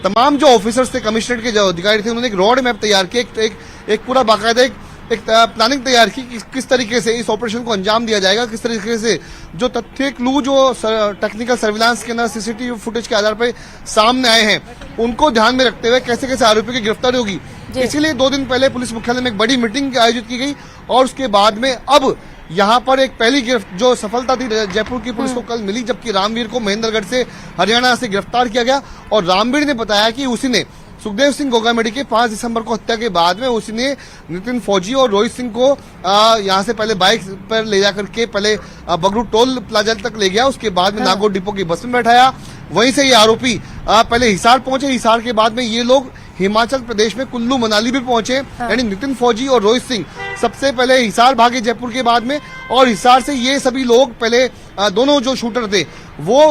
तमाम जो ऑफिसर्स थे, कमिश्नरेट के जो अधिकारी थे, उन्होंने एक रोड मैप तैयार किया, एक पूरा बाकायदा एक प्लानिंग तैयार की कि किस तरीके से इस ऑपरेशन को अंजाम दिया जाएगा, किस तरीके से जो तथ्य क्लू जो टेक्निकल सर्विलांस के अंदर सीसीटीवी फुटेज के आधार पर सामने आए हैं, उनको ध्यान में रखते हुए कैसे कैसे आरोपियों की गिरफ्तारी होगी। इसीलिए 2 दिन पहले पुलिस मुख्यालय में एक बड़ी मीटिंग आयोजित की गई और उसके बाद में अब यहाँ पर एक पहली जो सफलता थी जयपुर की पुलिस को कल मिली, जबकि रामवीर को महेंद्रगढ़ से हरियाणा से गिरफ्तार किया गया। और रामवीर ने बताया कि उसी ने सुखदेव सिंह गोगामेडी के 5 दिसंबर को हत्या के बाद में उसी ने नितिन फौजी और रोहित सिंह को यहाँ से पहले बाइक पर ले जाकर के पहले बगरू टोल प्लाजा तक ले गया, उसके बाद में नागौर डिपो की बस में बैठाया। वहीं से ये आरोपी पहले हिसार पहुंचे, हिसार के बाद में ये लोग हिमाचल प्रदेश में कुल्लू मनाली भी पहुंचे। यानी नितिन फौजी और रोहित सिंह सबसे पहले हिसार भागे जयपुर के बाद में, और हिसार से ये सभी लोग पहले दोनों जो शूटर थे वो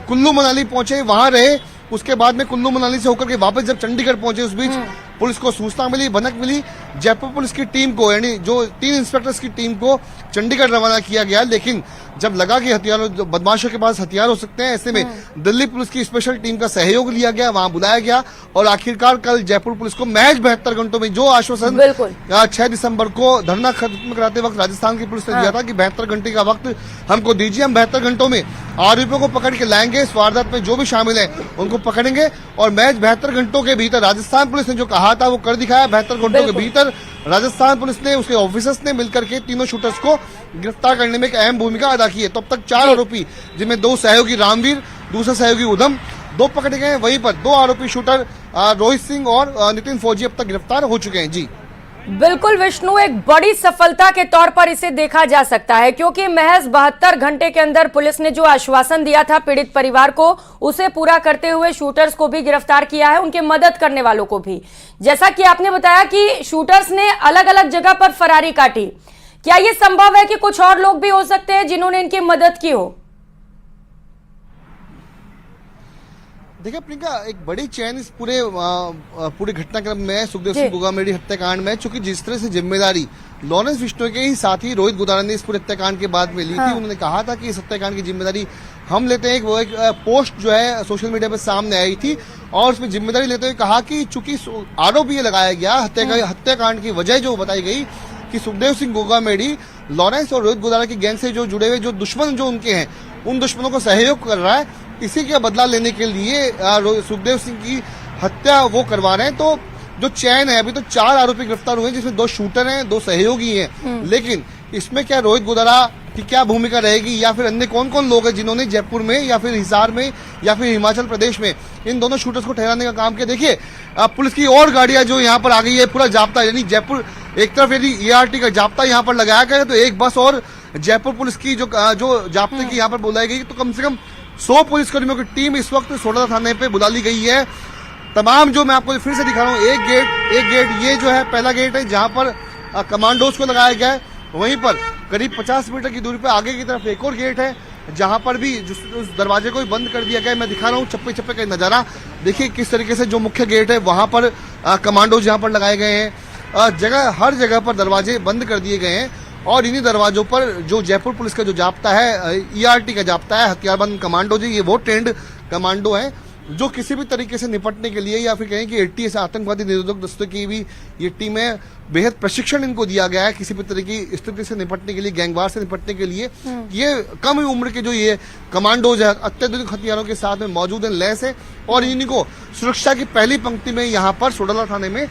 कुल्लू मनाली पहुंचे, वहां रहे। उसके बाद में कुल्लू मनाली से होकर के वापस जब चंडीगढ़ पहुंचे, उस बीच पुलिस को सूचना मिली, भनक मिली, जयपुर पुलिस की टीम को, यानी जो 3 इंस्पेक्टर्स की टीम को चंडीगढ़ रवाना किया गया। लेकिन जब लगा कि हथियारों जो बदमाशों के पास हथियार हो सकते हैं, ऐसे में दिल्ली पुलिस की स्पेशल टीम का सहयोग लिया गया, वहां बुलाया गया और आखिरकार कल जयपुर पुलिस को महज 72 घंटों में जो आश्वासन 6 दिसंबर को धरना खत्म कराते वक्त राजस्थान की पुलिस ने दिया था कि 72 घंटे का वक्त हमको दीजिए, हम 72 घंटों में आरोपियों को पकड़ के लाएंगे, इस वारदात में जो भी शामिल है उनको पकड़ेंगे। और महज 72 घंटों के भीतर राजस्थान पुलिस ने जो कहा था वो कर दिखाया। 72 घंटों के भीतर राजस्थान पुलिस ने, उसके ऑफिसर्स ने मिलकर के तीनों शूटर्स को गिरफ्तार करने में एक अहम भूमिका अदा की है। तो अब तक 4 आरोपी, जिनमें 2 सहयोगी रामवीर, दूसरा सहयोगी उधम, 2 पकड़े गए। वहीं पर 2 आरोपी शूटर रोहित सिंह और नितिन फौजी अब तक गिरफ्तार हो चुके हैं। जी बिल्कुल विष्णु, एक बड़ी सफलता के तौर पर इसे देखा जा सकता है, क्योंकि महज 72 घंटे के अंदर पुलिस ने जो आश्वासन दिया था पीड़ित परिवार को, उसे पूरा करते हुए शूटर्स को भी गिरफ्तार किया है, उनके मदद करने वालों को भी। जैसा कि आपने बताया कि शूटर्स ने अलग अलग जगह पर फरारी काटी, क्या यह संभव है कि कुछ और लोग भी हो सकते हैं जिन्होंने इनकी मदद की हो? देखिए प्रियंका, एक बड़ी चैन इस पूरे घटनाक्रम में सुखदेव सिंह गोगामेडी हत्याकांड में, चूंकि जिस तरह से जिम्मेदारी लॉरेंस बिश्नोई के ही साथी रोहित गुदारा ने इस पूरे हत्याकांड के बाद में ली थी। उन्होंने कहा था कि इस हत्याकांड की जिम्मेदारी हम लेते हैं। एक पोस्ट जो है सोशल मीडिया पर सामने आई थी और उसमें जिम्मेदारी लेते हुए कहा कि चूंकि आरोप ये लगाया गया हत्याकांड की वजह जो बताई गई कि सुखदेव सिंह गोगामेडी लॉरेंस और रोहित गुदारा की गैंग से जो जुड़े हुए जो दुश्मन जो उनके हैं, उन दुश्मनों को सहयोग कर रहा है, इसी का बदला लेने के लिए सुखदेव सिंह की हत्या वो करवा रहे हैं। तो जो चैन है, अभी तो 4 आरोपी गिरफ्तार हुए, जिसमें 2 शूटर हैं, 2 सहयोगी हैं। लेकिन इसमें क्या रोहित गुदारा की क्या भूमिका रहेगी, या फिर अन्य कौन कौन लोग हैं जिन्होंने जयपुर में या फिर हिसार में या फिर हिमाचल प्रदेश में इन दोनों शूटर्स को ठहराने का काम किया। देखिए पुलिस की और गाड़ियां जो यहाँ पर आ गई है, पूरा जाब्ता, यानी जयपुर एक तरफ यदि ERT का जाब्ता यहाँ पर लगाया गया तो एक बस और जयपुर पुलिस की जो जाब्ते की यहाँ पर बुलाई गई, तो कम से कम 100 पुलिसकर्मियों की टीम इस वक्त सोडा थाने पे बुला ली गई है। तमाम जो मैं आपको फिर से दिखा रहा हूँ, एक गेट ये जो है पहला गेट है जहां पर कमांडोज को लगाया गया है। वहीं पर करीब 50 मीटर की दूरी पर आगे की तरफ एक और गेट है जहां पर भी उस दरवाजे को भी बंद कर दिया गया है। मैं दिखा रहा हूँ चप्पे चप्पे का नजारा, देखिए किस तरीके से जो मुख्य गेट है वहां पर कमांडोज यहाँ पर लगाए गए हैं। हर जगह पर दरवाजे बंद कर दिए गए हैं और इन्हीं दरवाजों पर जो जयपुर पुलिस का जो जाब्ता है, ERT का जाब्ता है, हथियारबंद कमांडो जी, ये वो ट्रेंड कमांडो हैं जो किसी भी तरीके से निपटने के लिए, या फिर कहें कि ATS आतंकवादी निरोधक दस्तों की भी ये टीमें, बेहद प्रशिक्षण इनको दिया गया है किसी भी तरह की स्थिति से निपटने के लिए, गैंगवार से निपटने के लिए। ये कम उम्र के जो ये कमांडोज है अत्याधुनिक हथियारों के साथ में मौजूद है, लैस है, और इनको सुरक्षा की पहली पंक्ति में यहाँ पर सोडला थाने में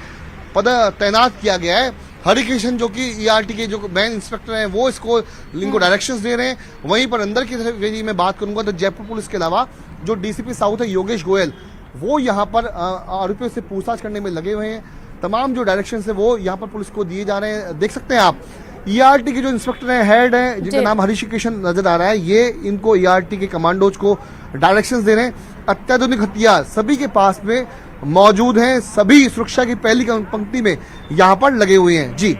तैनात किया गया है। हरिकृष्ण जो कि ERT के जो मेन इंस्पेक्टर हैं वो इनको डायरेक्शंस दे रहे हैं। वहीं पर अंदर की तरफ यदि मैं बात करूंगा तो जयपुर पुलिस के अलावा जो DCP साउथ है योगेश गोयल, वो यहाँ पर आरोपियों से पूछताछ करने में लगे हुए हैं। तमाम जो डायरेक्शंस है वो यहाँ पर पुलिस को दिए जा रहे हैं। देख सकते हैं आप ERT के जो इंस्पेक्टर हैं, हेड है, जिनका नाम हरिकृष्ण नजर आ रहा है, ये इनको ERT के कमांडोज को डायरेक्शंस दे रहे हैं। अत्याधुनिक हथियार सभी के पास में मौजूद हैं, सभी सुरक्षा की पहली पंक्ति में यहाँ पर लगे हुए हैं। जी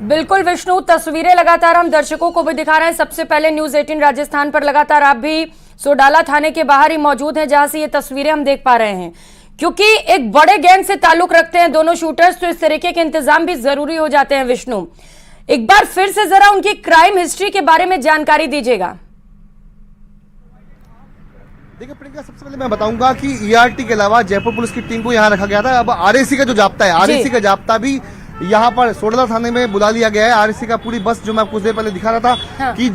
बिल्कुल विष्णु, तस्वीरें लगातार हम दर्शकों को भी दिखा रहे हैं। सबसे पहले न्यूज 18 राजस्थान पर लगातार आप भी सोडाला थाने के बाहर ही मौजूद हैं, जहां से ये तस्वीरें हम देख पा रहे हैं। क्योंकि एक बड़े गैंग से ताल्लुक रखते हैं दोनों शूटर्स, तो इस तरीके के इंतजाम भी जरूरी हो जाते हैं। विष्णु, एक बार फिर से जरा उनकी क्राइम हिस्ट्री के बारे में जानकारी दीजिएगा। देखिए प्रियंका, सबसे पहले मैं बताऊंगा कि ईआरटी के अलावा जयपुर पुलिस की टीम को यहाँ रखा गया था। अब आरएसी का जो जाब्ता है, आरएसी का जाब्ता भी यहाँ पर सोडला थाने में बुला लिया गया है। आरएसी का पूरी बस, जो मैं कुछ देर पहले दिखा रहा था हाँ। कि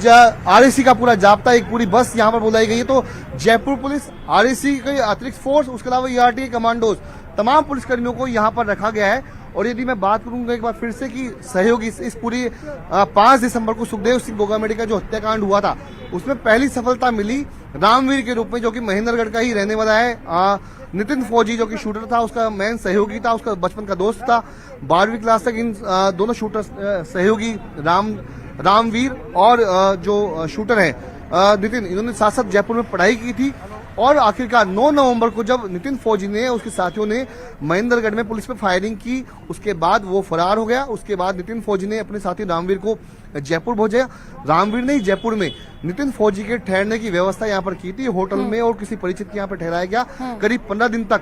आरएसी का पूरा जाब्ता, एक पूरी बस यहाँ पर बुलाई गई है। तो जयपुर पुलिस, आरएसी के अतिरिक्त फोर्स, उसके अलावा ईआरटी के कमांडोज, तमाम पुलिसकर्मियों को यहाँ पर रखा गया है। और यदि मैं बात करूंगा एक बार फिर से कि सहयोगी इस पूरी 5 दिसंबर को सुखदेव सिंह गोगामेडी का जो हत्याकांड हुआ था, उसमें पहली सफलता मिली रामवीर के रूप में, जो कि महेंद्रगढ़ का ही रहने वाला है। नितिन फौजी जो कि शूटर था, उसका मेन सहयोगी था, उसका बचपन का दोस्त था। 12वीं क्लास तक इन दोनों शूटर सहयोगी रामवीर और जो शूटर है नितिन, इन्होंने साथ साथ जयपुर में पढ़ाई की थी। और आखिरकार 9 नवंबर को जब नितिन फौजी ने, उसके साथियों ने महेंद्रगढ़ में पुलिस पे फायरिंग की, उसके बाद वो फरार हो गया। उसके बाद नितिन फौजी ने अपने साथी रामवीर को जयपुर भेजा। रामवीर ने ही जयपुर में नितिन फौजी के ठहरने की व्यवस्था यहाँ पर की थी, होटल में और किसी परिचित के यहाँ पर ठहराया गया। करीब 15 दिन तक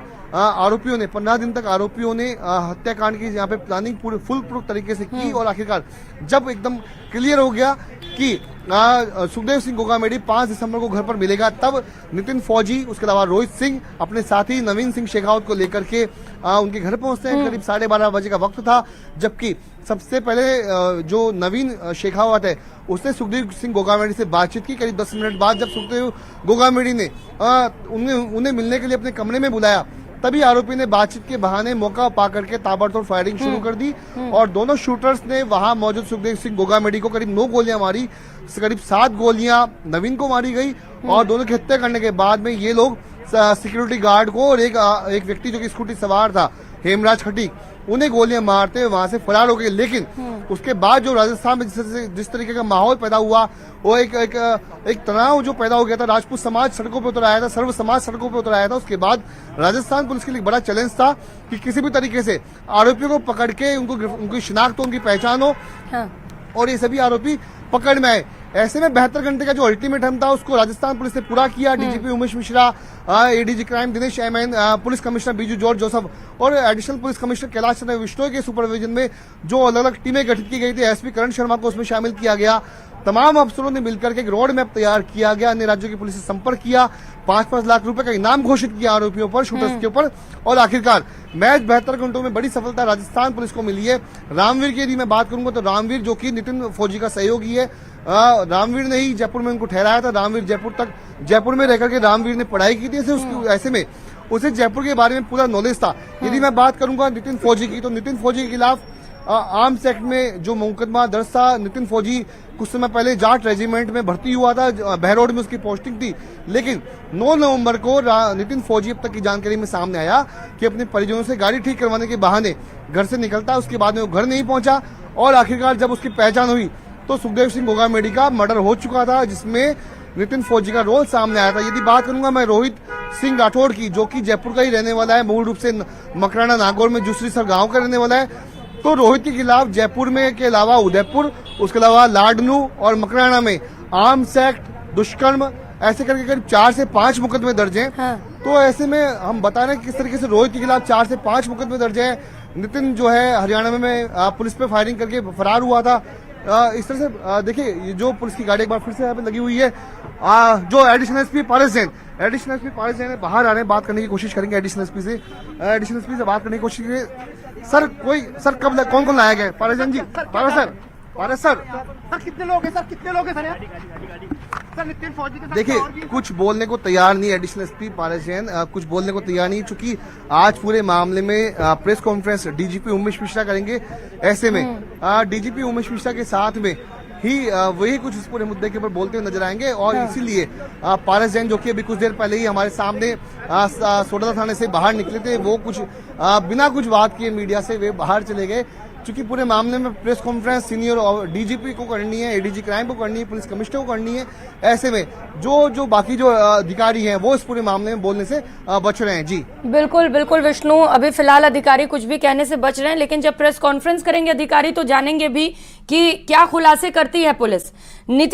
आरोपियों ने हत्याकांड की यहाँ पे प्लानिंग पूरी फुल प्रूफ तरीके से की। और आखिरकार जब एकदम क्लियर हो गया कि सुखदेव सिंह गोगामेडी 5 दिसंबर को घर पर मिलेगा, तब नितिन फौजी, उसके अलावा रोहित सिंह अपने साथी नवीन सिंह शेखावत को लेकर के उनके घर पहुंचते हैं। करीब 12:30 बजे का वक्त था, जबकि सबसे पहले जो नवीन शेखावत है, उसने सुखदेव सिंह गोगामेडी से बातचीत की। करीब 10 मिनट बाद जब सुखदेव गोगामेडी ने उन्हें मिलने के लिए अपने कमरे में बुलाया, तभी आरोपी ने बातचीत के बहाने मौका पा करके ताबड़तोड़ फायरिंग शुरू कर दी। और दोनों शूटर्स ने वहां मौजूद सुखदेव सिंह गोगामेडी को करीब 9 गोलियां मारी। करीब 7 गोलियां नवीन को मारी गई। और दोनों की हत्या करने के बाद में ये लोग सिक्योरिटी गार्ड को और एक व्यक्ति जो कि स्कूटी सवार था, हेमराज खटीक, उन्हें गोलियां मारते हुए वहां से फरार हो गए। लेकिन उसके बाद जो राजस्थान में जिस तरीके का माहौल पैदा हुआ, वो एक तनाव जो पैदा हो गया था, राजपूत समाज सड़कों पर उतर आया था, सर्व समाज सड़कों पर उतर आया था। उसके बाद राजस्थान पुलिस के लिए बड़ा चैलेंज था कि किसी भी तरीके से आरोपियों को पकड़ के उनकी शिनाख्त हो, उनकी पहचान हो। हाँ। और ये सभी आरोपी पकड़ में आए। ऐसे में 72 घंटे का जो अल्टीमेटम था, उसको राजस्थान पुलिस ने पूरा किया। DGP Umesh Mishra, ADG crime Dinesh MN, police commissioner Biju George Joseph और additional police commissioner Kailash Chandra Bishnoi के सुपरविजन में जो अलग अलग टीमें गठित की गई थी, एसपी करण शर्मा को उसमें शामिल किया गया। तमाम अफसरों ने मिलकर के एक रोड मैप तैयार किया गया। अन्य राज्यों की पुलिस से संपर्क किया। 5-5 लाख रुपए का इनाम घोषित किया आरोपियों पर, शूटर्स के ऊपर। और आखिरकार मैच 72 घंटों में बड़ी सफलता राजस्थान पुलिस को मिली है। रामवीर की यदि मैं बात करूंगा तो रामवीर, जो कि नितिन फौजी का सहयोगी है, रामवीर ने ही जयपुर में उनको ठहराया था। रामवीर जयपुर में रहकर के रामवीर ने पढ़ाई की थी। ऐसे में उसे जयपुर के बारे में पूरा नॉलेज था। यदि मैं बात करूंगा नितिन फौजी की, तो नितिन फौजी के खिलाफ आर्म्स एक्ट में जो मुकदमा दर्ज था। नितिन फौजी कुछ समय पहले जाट रेजिमेंट में भर्ती हुआ था, बहरोड में उसकी पोस्टिंग थी। लेकिन 9 नवंबर को नितिन फौजी, अब तक की जानकारी में सामने आया कि अपने परिजनों से गाड़ी ठीक करवाने के बहाने घर से निकलता। उसके बाद में वो घर नहीं पहुंचा। और आखिरकार जब उसकी पहचान हुई तो सुखदेव सिंह गोगामेडी का मर्डर हो चुका था, जिसमें नितिन फौजी का रोल सामने आया था। यदि बात करूंगा मैं रोहित सिंह राठौड़ की, जो कि जयपुर का ही रहने वाला है, मूल रूप से मकराना नागौर में जूसरी सर गांव का रहने वाला है, तो रोहित के खिलाफ जयपुर में के अलावा उदयपुर, उसके अलावा लाडनू और मकराना में आर्म्स एक्ट, दुष्कर्म, ऐसे करके करीब 4 से 5 मुकदमे दर्ज हैं। हाँ। तो ऐसे में हम बता रहे हैं किस तरीके से रोहित के खिलाफ 4 से 5 मुकदमे दर्ज हैं। नितिन जो है हरियाणा में पुलिस पे फायरिंग करके फरार हुआ था। इस तरह से देखिए, ये जो पुलिस की गाड़ी एक बार फिर से यहाँ पे लगी हुई है, जो एडिशनल एसपी पारस जैन है, बाहर आ रहे हैं, बात करने की कोशिश करेंगे एडिशनल एसपी से बात करने की कोशिश करेंगे। सर कब कौन लाया गया? पारस जैन जी, पारस सर कितने लोग हैं सर नितिन फौजी के साथ? देखिए, कुछ बोलने को तैयार नहीं एडिशनल एसपी पारस जैन, कुछ बोलने को तैयार नहीं, चूंकि आज पूरे मामले में press conference DGP Umesh Mishra करेंगे। ऐसे में डीजीपी उमेश मिश्रा के साथ में ही वही कुछ इस पूरे मुद्दे के ऊपर बोलते हुए नजर आएंगे। और इसीलिए पारस जैन, जो कि अभी कुछ देर पहले ही हमारे सामने सोडला थाने से बाहर निकले थे, वो कुछ बिना कुछ बात किए मीडिया से वे बाहर चले गए। चूंकि पूरे मामले में प्रेस कॉन्फ्रेंस सीनियर डीजीपी को करनी है, एडीजी क्राइम को करनी है, पुलिस कमिश्नर को करनी है। ऐसे में जो बाकी जो अधिकारी हैं, वो इस पूरे मामले में बोलने से बच रहे हैं। जी बिल्कुल विष्णु, अभी फिलहाल अधिकारी कुछ भी कहने से बच रहे हैं, लेकिन जब प्रेस कॉन्फ्रेंस करेंगे अधिकारी तो जानेंगे भी कि क्या खुलासे करती है पुलिस।